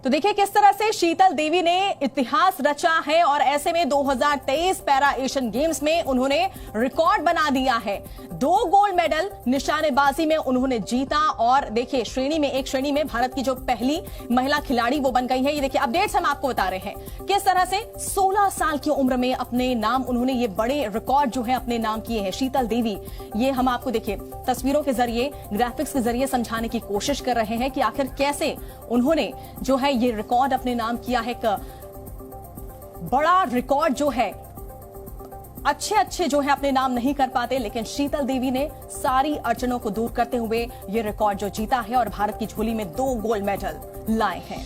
तो देखिए किस तरह से शीतल देवी ने इतिहास रचा है और ऐसे में 2023 पैरा एशियन गेम्स में उन्होंने रिकॉर्ड बना दिया है। 2 गोल्ड मेडल निशानेबाजी में उन्होंने जीता और देखिए एक श्रेणी में भारत की जो पहली महिला खिलाड़ी वो बन गई है। ये देखिए अपडेट्स हम आपको बता रहे हैं किस तरह से 16 साल की उम्र में अपने नाम उन्होंने ये बड़े रिकॉर्ड जो है अपने नाम किए हैं। शीतल देवी, ये हम आपको देखिए तस्वीरों के जरिए, ग्राफिक्स के जरिए समझाने की कोशिश कर रहे हैं कि आखिर कैसे उन्होंने जो है ये रिकॉर्ड अपने नाम किया है। एक बड़ा रिकॉर्ड जो है, अच्छे जो है अपने नाम नहीं कर पाते, लेकिन शीतल देवी ने सारी अड़चनों को दूर करते हुए ये रिकॉर्ड जो जीता है और भारत की झोली में 2 गोल्ड मेडल लाए हैं।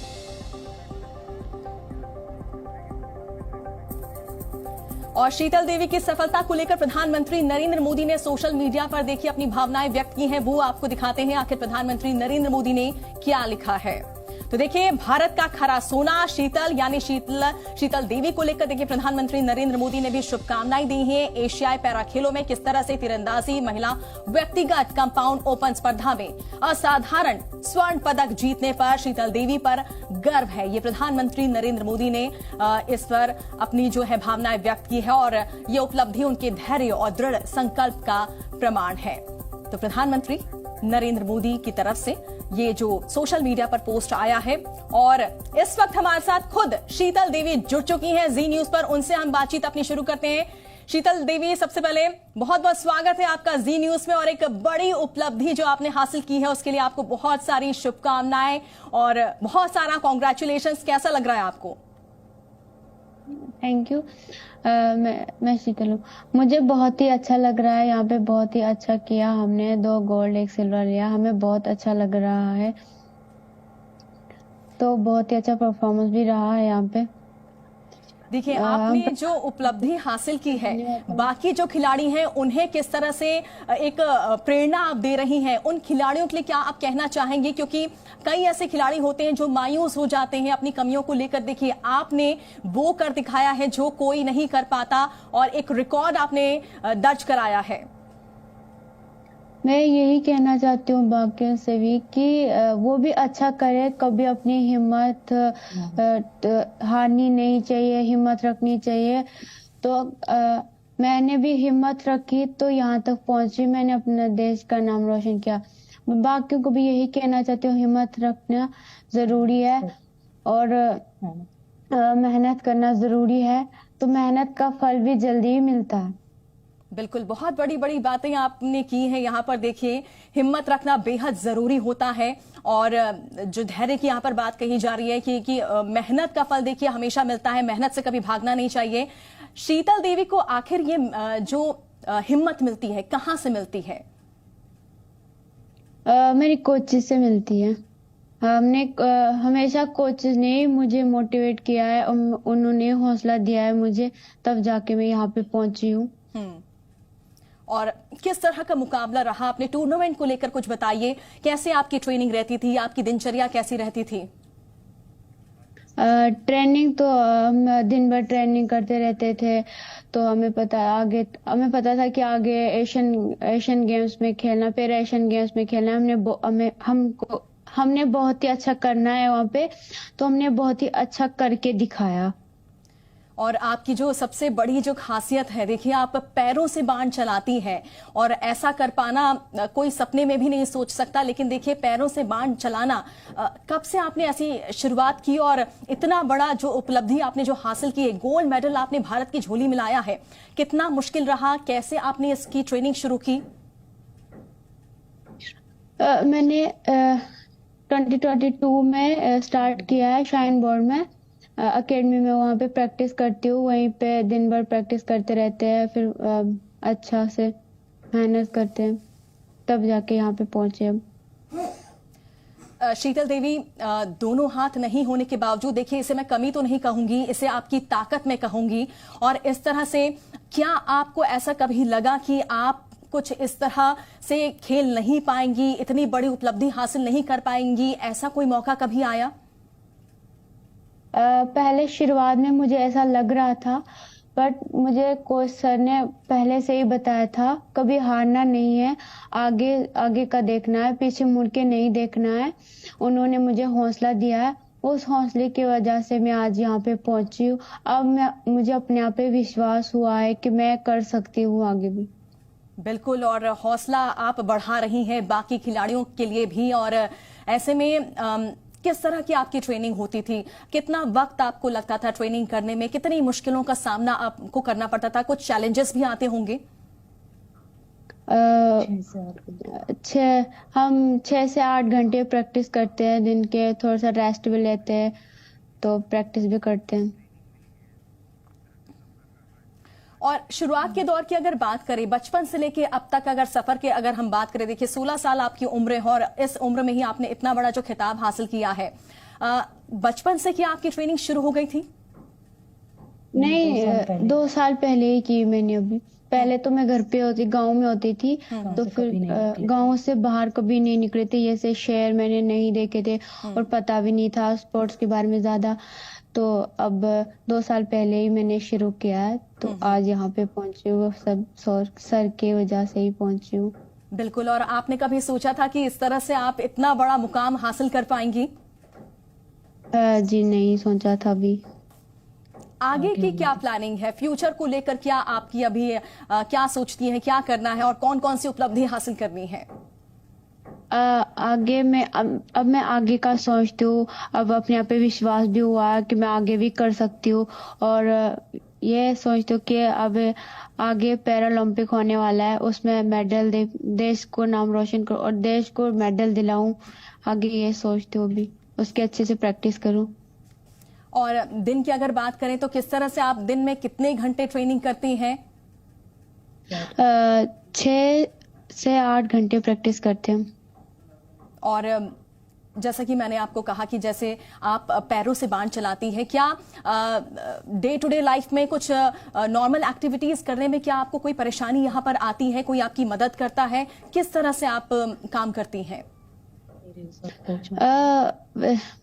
और शीतल देवी की सफलता को लेकर प्रधानमंत्री नरेंद्र मोदी ने सोशल मीडिया पर देखिए अपनी भावनाएं व्यक्त की हैं। वो आपको दिखाते हैं आखिर प्रधानमंत्री नरेंद्र मोदी ने क्या लिखा है। तो देखिए भारत का खरा सोना शीतल यानी शीतल देवी को लेकर देखिए प्रधानमंत्री नरेंद्र मोदी ने भी शुभकामनाएं दी हैं। एशियाई पैरा खेलों में किस तरह से तीरंदाजी महिला व्यक्तिगत कंपाउंड ओपन स्पर्धा में असाधारण स्वर्ण पदक जीतने पर शीतल देवी पर गर्व है। ये प्रधानमंत्री नरेंद्र मोदी ने इस पर अपनी जो है भावनाएं व्यक्त की है और ये उपलब्धि उनके धैर्य और दृढ़ संकल्प का प्रमाण है। तो प्रधानमंत्री नरेंद्र मोदी की तरफ से ये जो सोशल मीडिया पर पोस्ट आया है और इस वक्त हमारे साथ खुद शीतल देवी जुड़ चुकी हैं जी न्यूज पर। उनसे हम बातचीत अपनी शुरू करते हैं। शीतल देवी, सबसे पहले बहुत बहुत स्वागत है आपका जी न्यूज में और एक बड़ी उपलब्धि जो आपने हासिल की है उसके लिए आपको बहुत सारी शुभकामनाएं और बहुत सारा कॉन्ग्रेचुलेशंस। कैसा लग रहा है आपको? Thank you. मैं शीतल हूँ। मुझे बहुत ही अच्छा लग रहा है। यहाँ पे बहुत ही अच्छा किया हमने, 2 गोल्ड 1 सिल्वर लिया, हमें बहुत अच्छा लग रहा है। तो बहुत ही अच्छा परफॉर्मेंस भी रहा है यहाँ पे। देखिए आपने जो उपलब्धि हासिल की है, बाकी जो खिलाड़ी हैं उन्हें किस तरह से एक प्रेरणा आप दे रही हैं? उन खिलाड़ियों के लिए क्या आप कहना चाहेंगे? क्योंकि कई ऐसे खिलाड़ी होते हैं जो मायूस हो जाते हैं अपनी कमियों को लेकर। देखिए आपने वो कर दिखाया है जो कोई नहीं कर पाता और एक रिकॉर्ड आपने दर्ज कराया है। मैं यही कहना चाहती हूँ बाकियों से भी कि वो भी अच्छा करे, कभी अपनी हिम्मत हारनी नहीं चाहिए, हिम्मत रखनी चाहिए। तो मैंने भी हिम्मत रखी तो यहाँ तक पहुंची, मैंने अपने देश का नाम रोशन किया। मैं बाकियों को भी यही कहना चाहती हूँ, हिम्मत रखना जरूरी है और मेहनत करना जरूरी है। तो मेहनत का फल भी जल्दी ही मिलता है। बिल्कुल, बहुत बड़ी बड़ी बातें आपने की हैं। यहाँ पर देखिए हिम्मत रखना बेहद जरूरी होता है और जो धैर्य की यहाँ पर बात कही जा रही है कि मेहनत का फल देखिए हमेशा मिलता है, मेहनत से कभी भागना नहीं चाहिए। शीतल देवी को आखिर ये जो हिम्मत मिलती है कहाँ से मिलती है? मेरी कोचेज से मिलती है। हमने हमेशा कोचेज ने मुझे मोटिवेट किया है, उन्होंने हौसला दिया है मुझे, तब जाके मैं यहाँ पे पहुंची हूँ। और किस तरह का मुकाबला रहा? अपने टूर्नामेंट को लेकर कुछ बताइए। कैसे आपकी ट्रेनिंग रहती थी, आपकी दिनचर्या कैसी रहती थी? ट्रेनिंग तो हम दिन भर ट्रेनिंग करते रहते थे। तो हमें पता था कि आगे एशियन गेम्स में खेलना, फिर एशियन गेम्स में खेलना, हमने बहुत ही अच्छा करना है वहाँ पे। तो हमने बहुत ही अच्छा करके दिखाया। और आपकी जो सबसे बड़ी जो खासियत है, देखिए आप पैरों से बाण चलाती हैं और ऐसा कर पाना कोई सपने में भी नहीं सोच सकता। लेकिन देखिए पैरों से बाण चलाना, कब से आपने ऐसी शुरुआत की और इतना बड़ा जो उपलब्धि आपने जो हासिल की है, गोल्ड मेडल आपने भारत की झोली में लाया है, कितना मुश्किल रहा? कैसे आपने इसकी ट्रेनिंग शुरू की? मैंने 2022 में स्टार्ट किया है शाइन बोर्ड में, अकेडमी में। वहाँ पे प्रैक्टिस करती हूँ, वहीं पे दिन भर प्रैक्टिस करते रहते हैं, फिर अच्छा से मेहनत करते हैं, तब जाके यहाँ पे पहुंचे हम। शीतल देवी, दोनों हाथ नहीं होने के बावजूद देखिए, इसे मैं कमी तो नहीं कहूंगी, इसे आपकी ताकत में कहूंगी। और इस तरह से क्या आपको ऐसा कभी लगा कि आप कुछ इस तरह से खेल नहीं पाएंगी, इतनी बड़ी उपलब्धि हासिल नहीं कर पाएंगी, ऐसा कोई मौका कभी आया? पहले शुरुआत में मुझे ऐसा लग रहा था, बट मुझे कोच सर ने पहले से ही बताया था कभी हारना नहीं है, आगे आगे का देखना है, पीछे मुड़ के नहीं देखना है। उन्होंने मुझे हौसला दिया है उस हौसले की वजह से मैं आज यहाँ पे पहुंची हूँ। अब मुझे अपने आप पे विश्वास हुआ है कि मैं कर सकती हूँ आगे भी। बिल्कुल, और हौसला आप बढ़ा रही हैं बाकी खिलाड़ियों के लिए भी। और ऐसे में किस तरह की आपकी ट्रेनिंग होती थी? कितना वक्त आपको लगता था ट्रेनिंग करने में? कितनी मुश्किलों का सामना आपको करना पड़ता था? कुछ चैलेंजेस भी आते होंगे? हम 6 से 8 घंटे प्रैक्टिस करते हैं दिन के, थोड़ा सा रेस्ट भी लेते हैं, तो प्रैक्टिस भी करते हैं। और शुरुआत के दौर की अगर बात करें, बचपन से लेके अब तक अगर सफर के अगर हम बात करें, देखिए 16 साल आपकी उम्र है और इस उम्र में ही आपने इतना बड़ा जो खिताब हासिल किया है। बचपन से क्या आपकी ट्रेनिंग शुरू हो गई थी? नहीं, 2 साल पहले ही की मैंने। अभी पहले तो मैं घर पे होती, गांव में होती थी, तो फिर गांव से बाहर कभी नहीं निकले थे। जैसे शहर मैंने नहीं देखे थे और पता भी नहीं था स्पोर्ट्स के बारे में ज्यादा। तो अब 2 साल पहले ही मैंने शुरू किया है, तो आज यहाँ पे पहुंची हूँ, सब सर के वजह से ही पहुंची हूँ। बिल्कुल। और आपने कभी सोचा था कि इस तरह से आप इतना बड़ा मुकाम हासिल कर पाएंगी? जी नहीं सोचा था अभी। आगे की क्या प्लानिंग है? फ्यूचर को लेकर क्या आपकी अभी क्या सोचती हैं, क्या करना है और कौन कौन सी उपलब्धि हासिल करनी है? आगे मैं अब मैं आगे का सोचती हूँ। अब अपने आप पे विश्वास भी हुआ है कि मैं आगे भी कर सकती हूँ, और ये सोचती हूँ कि अब आगे पैरालंपिक होने वाला है, उसमें मेडल देश को नाम रोशन करूँ और देश को मेडल दिलाऊं। आगे ये सोचती हूँ, अभी उसके अच्छे से प्रैक्टिस करूँ। और दिन की अगर बात करें तो किस तरह से आप दिन में कितने घंटे ट्रेनिंग करती हैं? 6 से 8 घंटे प्रैक्टिस करते हैं। और जैसा कि मैंने आपको कहा कि जैसे आप पैरों से बाण चलाती हैं, क्या डे टू डे लाइफ में कुछ नॉर्मल एक्टिविटीज करने में क्या आपको कोई परेशानी यहाँ पर आती है? कोई आपकी मदद करता है? किस तरह से आप काम करती हैं?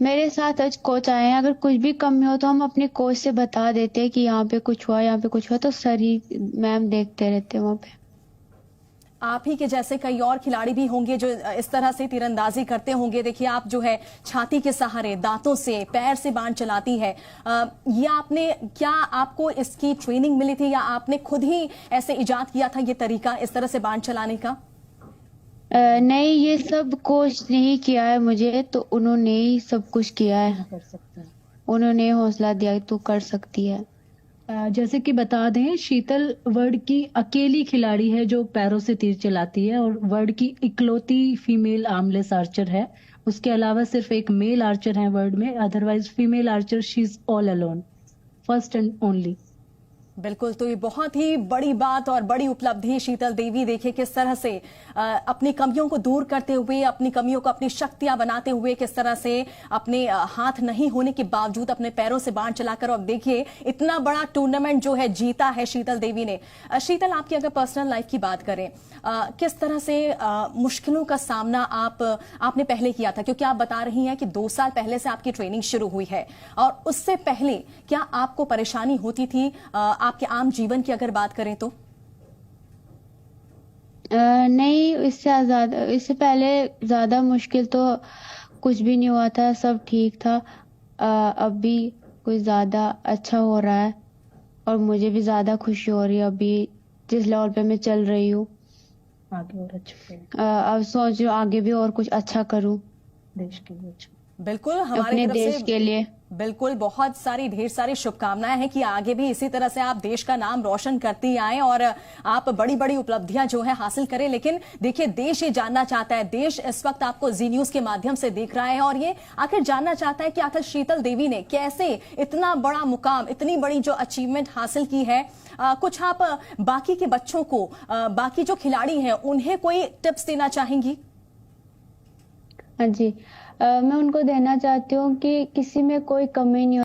मेरे साथ आज कोच आए हैं। अगर कुछ भी कमी हो तो हम अपने कोच से बता देते हैं कि यहाँ पे कुछ हुआ, यहाँ पे कुछ हुआ, तो सर ही मैम देखते रहते हैं वहाँ पे। आप ही के जैसे कई और खिलाड़ी भी होंगे जो इस तरह से तीरंदाजी करते होंगे। देखिए, आप जो है छाती के सहारे, दांतों से, पैर से बाण चलाती है। ये आपने क्या आपको इसकी ट्रेनिंग मिली थी या आपने खुद ही ऐसे इजाद किया था ये तरीका इस तरह से बाण चलाने का? नहीं, ये सब कोच ने ही किया है मुझे, तो उन्होंने ही सब कुछ किया है। उन्होंने हौसला दिया तो कर सकती है। जैसे कि बता दें, शीतल वर्ल्ड की अकेली खिलाड़ी है जो पैरों से तीर चलाती है और वर्ल्ड की इकलौती फीमेल आर्मलेस आर्चर है। उसके अलावा सिर्फ एक मेल आर्चर है वर्ल्ड में, otherwise female Archer she is all alone, first and only. बिल्कुल, तो ये बहुत ही बड़ी बात और बड़ी उपलब्धि शीतल देवी। देखिए किस तरह से अपनी कमियों को दूर करते हुए, अपनी कमियों को अपनी शक्तियां बनाते हुए, किस तरह से अपने हाथ नहीं होने के बावजूद अपने पैरों से बाण चलाकर, और देखिए इतना बड़ा टूर्नामेंट जो है जीता है शीतल देवी ने। शीतल, आपकी अगर पर्सनल लाइफ की बात करें, किस तरह से मुश्किलों का सामना आपने पहले किया था? क्योंकि आप बता रही हैं कि 2 साल पहले से आपकी ट्रेनिंग शुरू हुई है, और उससे पहले क्या आपको परेशानी होती थी आपके आम जीवन की अगर बात करें तो? नहीं, इससे पहले ज्यादा मुश्किल तो कुछ भी नहीं हुआ था, सब ठीक था। अभी कुछ ज्यादा अच्छा हो रहा है और मुझे भी ज्यादा खुशी हो रही है अभी जिस लेवल पे मैं चल रही हूँ। आगे और अच्छा अब सोच रही हूँ आगे भी और कुछ अच्छा करूँ देश के लिए। बिल्कुल, हमारे अपने तरफ देश से के लिए। बिल्कुल बहुत सारी ढेर सारी शुभकामनाएं हैं कि आगे भी इसी तरह से आप देश का नाम रोशन करती आएं और आप बड़ी बड़ी उपलब्धियां जो है हासिल करें। लेकिन देखिए, देश ये जानना चाहता है, देश इस वक्त आपको जी न्यूज के माध्यम से देख रहा है और ये आखिर जानना चाहता है कि आखिर शीतल देवी ने कैसे इतना बड़ा मुकाम, इतनी बड़ी जो अचीवमेंट हासिल की है। कुछ आप बाकी के बच्चों को, बाकी जो खिलाड़ी हैं, उन्हें कोई टिप्स देना चाहेंगी? हाँ जी, मैं उनको देना चाहती हूँ कि किसी में कोई कमी नहीं